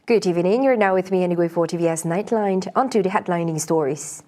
Good evening. You're now with me anyway for TVS Nightline. On to the headlining stories.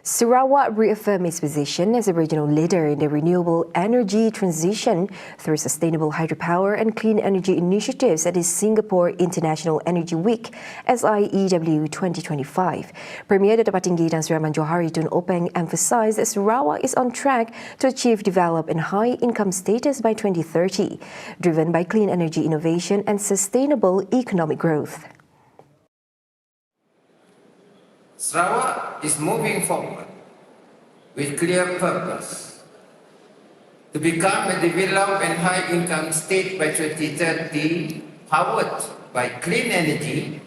Sarawak reaffirmed its position as a regional leader in the renewable energy transition through sustainable hydropower and clean energy initiatives at the Singapore International Energy Week (SIEW 2025). Premier Dato' Patinggi Tan Sri Rahman Johari Tun Openg emphasised that Sarawak is on track to achieve developed and high income status by 2030, driven by clean energy innovation and sustainable economic growth. Sarawak is moving forward with clear purpose to become a developed and high-income state by 2030, powered by clean energy,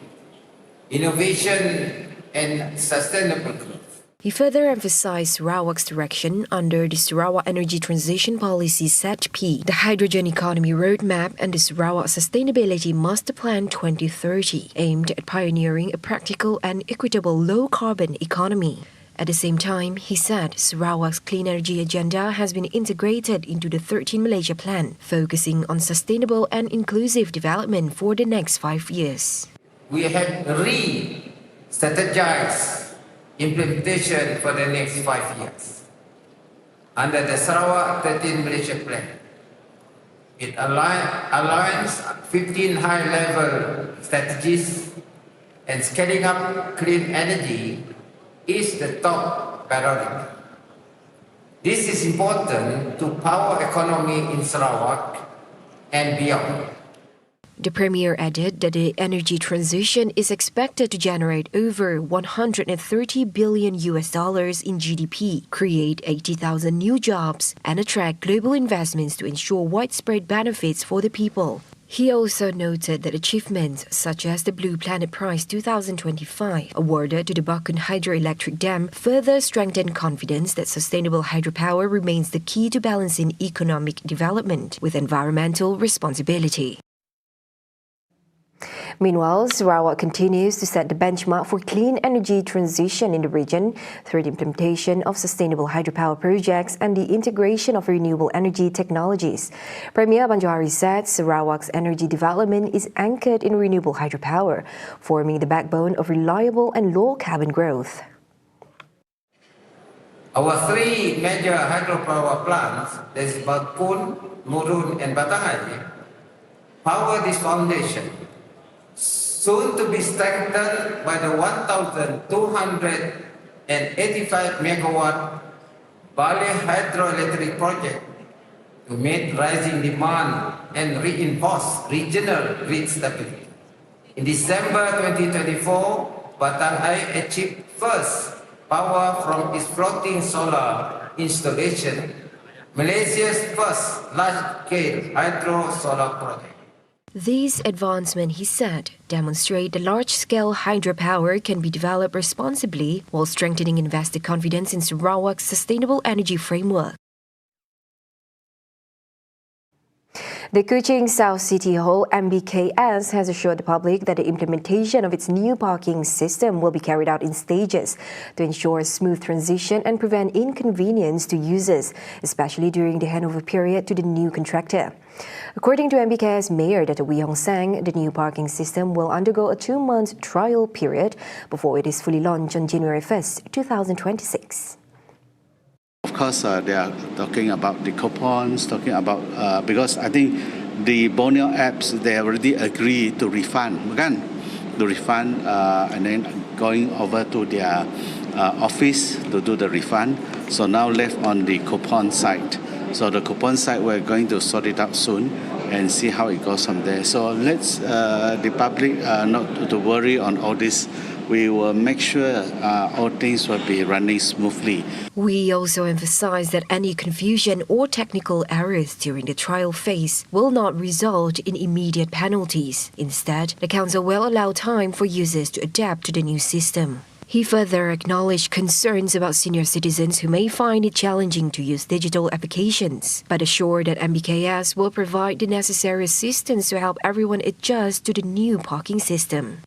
innovation and sustainable growth. He further emphasized Sarawak's direction under the Sarawak Energy Transition Policy Set-P, the Hydrogen Economy Roadmap and the Sarawak Sustainability Master Plan 2030, aimed at pioneering a practical and equitable low-carbon economy. At the same time, he said Sarawak's clean energy agenda has been integrated into the 13 Malaysia Plan, focusing on sustainable and inclusive development for the next 5 years. We have re-strategized implementation for the next 5 years under the Sarawak 13 Malaysia Plan. It aligns 15 high-level strategies, and scaling up clean energy is the top priority. This is important to power economy in Sarawak and beyond. The Premier added that the energy transition is expected to generate over $130 billion in GDP, create 80,000 new jobs, and attract global investments to ensure widespread benefits for the people. He also noted that achievements such as the Blue Planet Prize 2025, awarded to the Bakun Hydroelectric Dam, further strengthened confidence that sustainable hydropower remains the key to balancing economic development with environmental responsibility. Meanwhile, Sarawak continues to set the benchmark for clean energy transition in the region through the implementation of sustainable hydropower projects and the integration of renewable energy technologies. Premier Abang Johari said Sarawak's energy development is anchored in renewable hydropower, forming the backbone of reliable and low-carbon growth. Our three major hydropower plants, that is Bakun, Murun and Batangai, power this foundation, soon to be strengthened by the 1,285 megawatt Bali hydroelectric project to meet rising demand and reinforce regional grid stability. In December 2024, Batangai achieved first power from its floating solar installation, Malaysia's first large-scale hydro-solar project. These advancements, he said, demonstrate that large-scale hydropower can be developed responsibly while strengthening investor confidence in Sarawak's sustainable energy framework. The Kuching South City Hall MBKS has assured the public that the implementation of its new parking system will be carried out in stages to ensure a smooth transition and prevent inconvenience to users, especially during the handover period to the new contractor. According to MBKS Mayor Dato' Wee Hong Sang, the new parking system will undergo a 2-month trial period before it is fully launched on January 1st, 2026. Of course, they are talking about the coupons, talking about because I think the Borneo apps, they already agreed to refund, and then going over to their office to do the refund. So now left on the coupon side. So the coupon side, we're going to sort it out soon and see how it goes from there. So let's the public not to worry on all this. We will make sure all things will be running smoothly. We also emphasize that any confusion or technical errors during the trial phase will not result in immediate penalties. Instead, the Council will allow time for users to adapt to the new system. He further acknowledged concerns about senior citizens who may find it challenging to use digital applications, but assured that MBKS will provide the necessary assistance to help everyone adjust to the new parking system.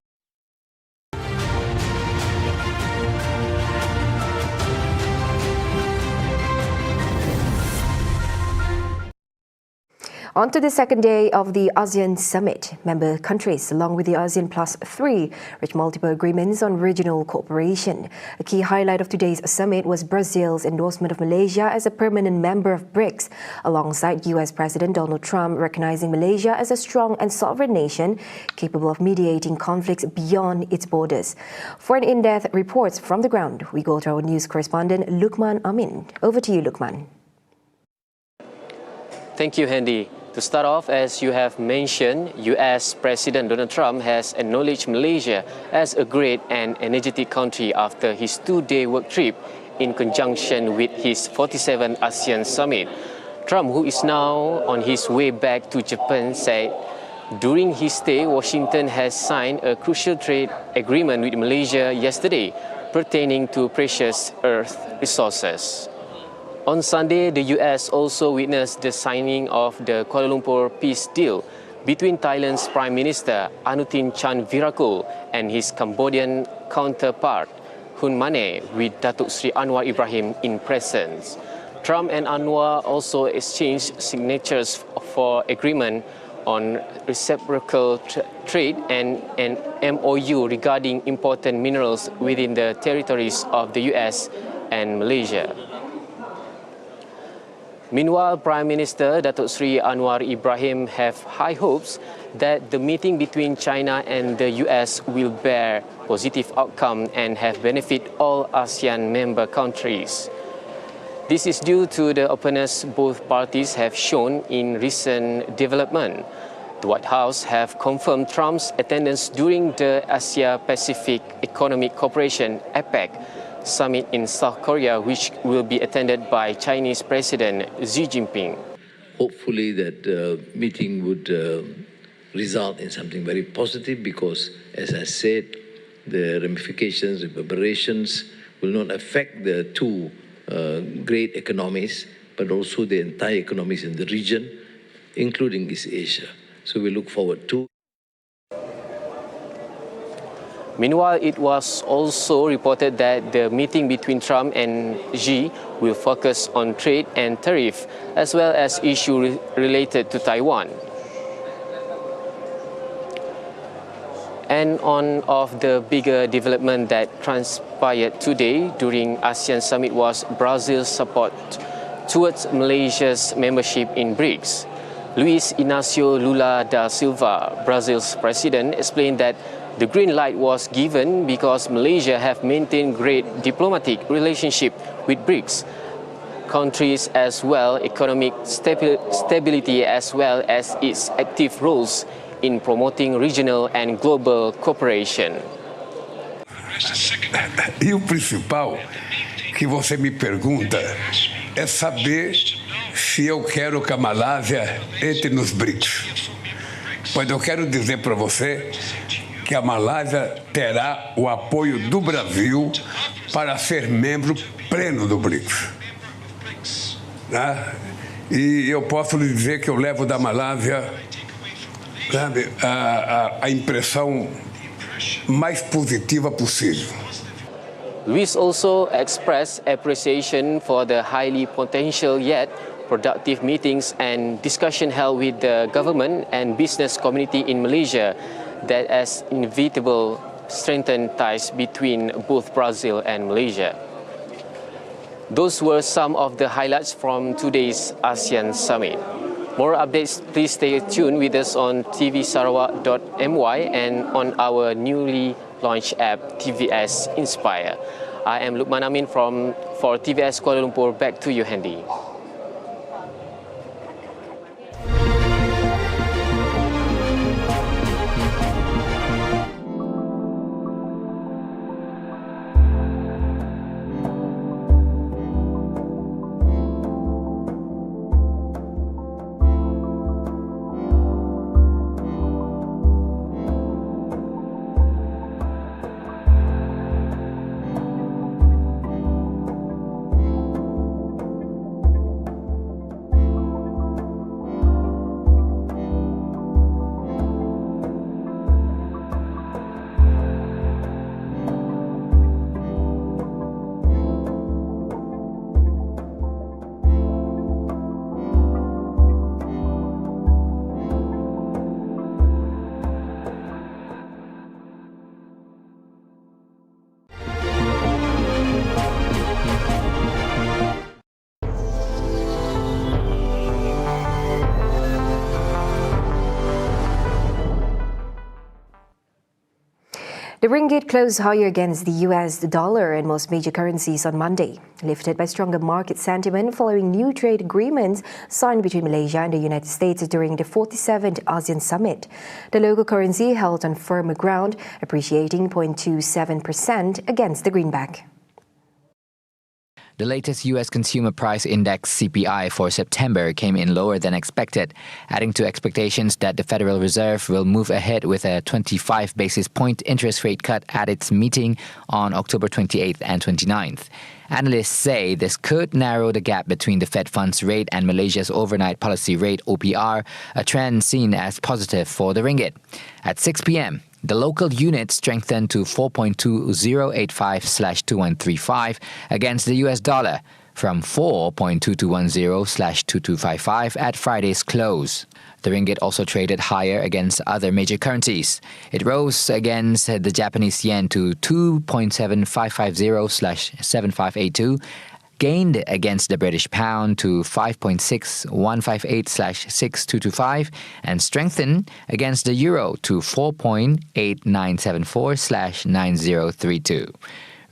On to the second day of the ASEAN Summit. Member countries, along with the ASEAN Plus 3, reached multiple agreements on regional cooperation. A key highlight of today's summit was Brazil's endorsement of Malaysia as a permanent member of BRICS, alongside US President Donald Trump recognizing Malaysia as a strong and sovereign nation capable of mediating conflicts beyond its borders. For an in-depth report from the ground, we go to our news correspondent Lukman Amin. Over to you, Lukman. Thank you, Hendy. To start off, as you have mentioned, US President Donald Trump has acknowledged Malaysia as a great and energetic country after his two-day work trip in conjunction with his 47th ASEAN Summit. Trump, who is now on his way back to Japan, said during his stay, Washington has signed a crucial trade agreement with Malaysia yesterday pertaining to precious earth resources. On Sunday, the US also witnessed the signing of the Kuala Lumpur peace deal between Thailand's Prime Minister Anutin Chanvirakul and his Cambodian counterpart Hun Mane, with Datuk Sri Anwar Ibrahim in presence. Trump and Anwar also exchanged signatures for agreement on reciprocal trade and an MOU regarding important minerals within the territories of the US and Malaysia. Meanwhile, Prime Minister Datuk Sri Anwar Ibrahim have high hopes that the meeting between China and the US will bear positive outcome and have benefit all ASEAN member countries. This is due to the openness both parties have shown in recent development. The White House have confirmed Trump's attendance during the Asia-Pacific Economic Cooperation (APEC) summit in South Korea, which will be attended by Chinese President Xi Jinping. Hopefully that meeting would result in something very positive because, as I said, the ramifications, reverberations will not affect the two great economies, but also the entire economies in the region, including East Asia. So we look forward to. Meanwhile, it was also reported that the meeting between Trump and Xi will focus on trade and tariff, as well as issues related to Taiwan. And on of the bigger development that transpired today during ASEAN Summit was Brazil's support towards Malaysia's membership in BRICS. Luiz Inácio Lula da Silva, Brazil's president, explained that the green light was given because Malaysia have maintained great diplomatic relationship with BRICS countries, as well economic stability, as well as its active roles in promoting regional and global cooperation. E o principal que você me pergunta é saber se eu quero que a Malásia entre nos BRICS. Pois eu quero dizer para você que a Malásia terá o apoio do Brasil para ser membro pleno do BRICS. Né? E eu posso lhe dizer que eu levo da Malásia, sabe, a impressão mais positiva possível. Luiz also expressed appreciation for the highly potential yet productive meetings and discussion held with the government and business community in Malaysia that has inevitable strengthened ties between both Brazil and Malaysia. Those were some of the highlights from today's ASEAN Summit. More updates, please stay tuned with us on tvsarawak.my and on our newly launched app, TVS Inspire. I am Lukman Amin for TVS Kuala Lumpur. Back to you, Hendy. The ringgit closed higher against the US dollar and most major currencies on Monday, lifted by stronger market sentiment following new trade agreements signed between Malaysia and the United States during the 47th ASEAN Summit. The local currency held on firmer ground, appreciating 0.27% against the greenback. The latest U.S. Consumer Price Index (CPI) for September came in lower than expected, adding to expectations that the Federal Reserve will move ahead with a 25 basis point interest rate cut at its meeting on October 28th and 29th. Analysts say this could narrow the gap between the Fed funds rate and Malaysia's overnight policy rate (OPR), a trend seen as positive for the ringgit. At 6 p.m., the local unit strengthened to 4.2085/2135 against the US dollar from 4.2210/2255 at Friday's close. The ringgit also traded higher against other major currencies. It rose against the Japanese yen to 2.7550/7582, gained against the British pound to 5.6158/6225, and strengthened against the euro to 4.8974/9032.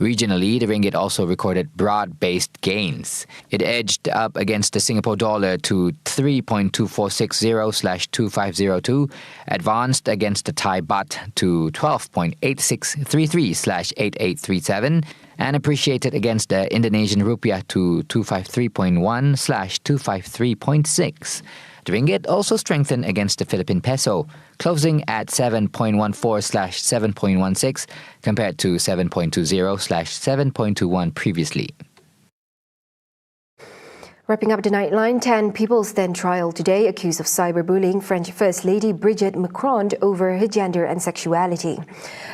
Regionally, the ringgit also recorded broad-based gains. It edged up against the Singapore dollar to 3.2460/2502, advanced against the Thai baht to 12.8633/8837, and appreciated against the Indonesian rupiah to 253.1/253.6. The ringgit also strengthened against the Philippine peso, closing at 7.14/7.16 compared to 7.20/7.21 previously. Wrapping up the Nightline, 10 people stand trial today accused of cyberbullying French First Lady Brigitte Macron over her gender and sexuality.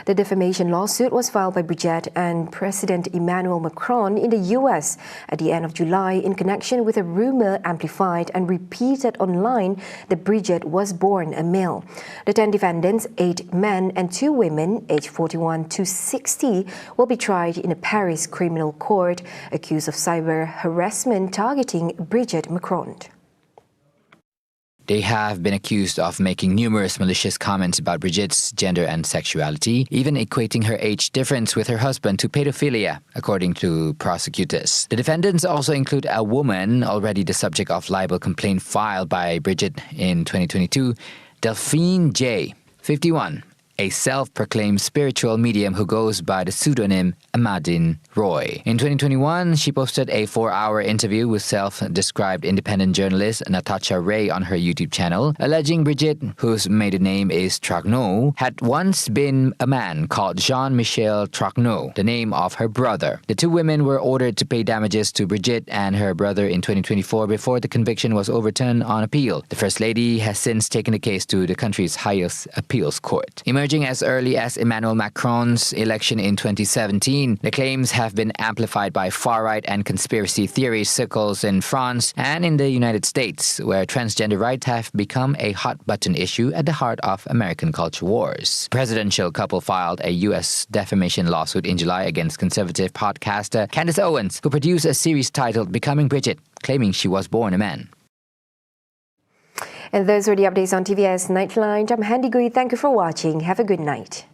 The defamation lawsuit was filed by Brigitte and President Emmanuel Macron in the US at the end of July in connection with a rumor amplified and repeated online that Brigitte was born a male. The 10 defendants, 8 men and 2 women, aged 41 to 60, will be tried in a Paris criminal court accused of cyber harassment targeting Brigitte Macron. They have been accused of making numerous malicious comments about Brigitte's gender and sexuality, even equating her age difference with her husband to pedophilia, according to prosecutors. The defendants also include a woman already the subject of libel complaint filed by Brigitte in 2022, Delphine J., 51, a self-proclaimed spiritual medium who goes by the pseudonym Amadine Roy. In 2021, she posted a 4-hour interview with self-described independent journalist Natasha Ray on her YouTube channel, alleging Brigitte, whose maiden name is Tragno, had once been a man called Jean-Michel Tragno, the name of her brother. The 2 women were ordered to pay damages to Brigitte and her brother in 2024 before the conviction was overturned on appeal. The First Lady has since taken the case to the country's highest appeals court. Emerging as early as Emmanuel Macron's election in 2017, the claims have been amplified by far-right and conspiracy theory circles in France and in the United States, where transgender rights have become a hot-button issue at the heart of American culture wars. The presidential couple filed a U.S. defamation lawsuit in July against conservative podcaster Candace Owens, who produced a series titled Becoming Brigitte, claiming she was born a man. And those were the updates on TVS Nightline. I'm Handy Gui. Thank you for watching. Have a good night.